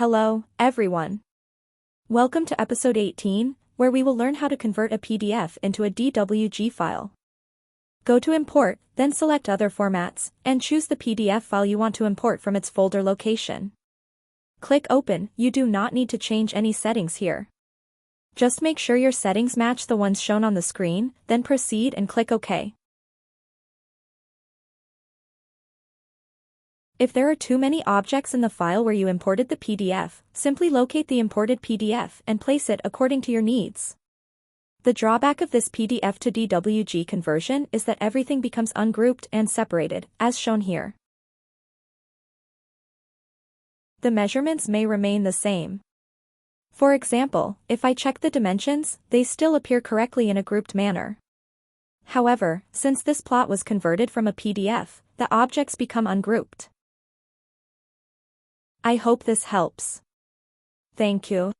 Hello, everyone. Welcome to episode 18, where we will learn how to convert a PDF into a DWG file. Go to Import, then select Other Formats, and choose the PDF file you want to import from its folder location. Click Open. You do not need to change any settings here. Just make sure your settings match the ones shown on the screen, then proceed and click OK. If there are too many objects in the file where you imported the PDF, simply locate the imported PDF and place it according to your needs. The drawback of this PDF to DWG conversion is that everything becomes ungrouped and separated, as shown here. The measurements may remain the same. For example, if I check the dimensions, they still appear correctly in a grouped manner. However, since this plot was converted from a PDF, the objects become ungrouped. I hope this helps. Thank you.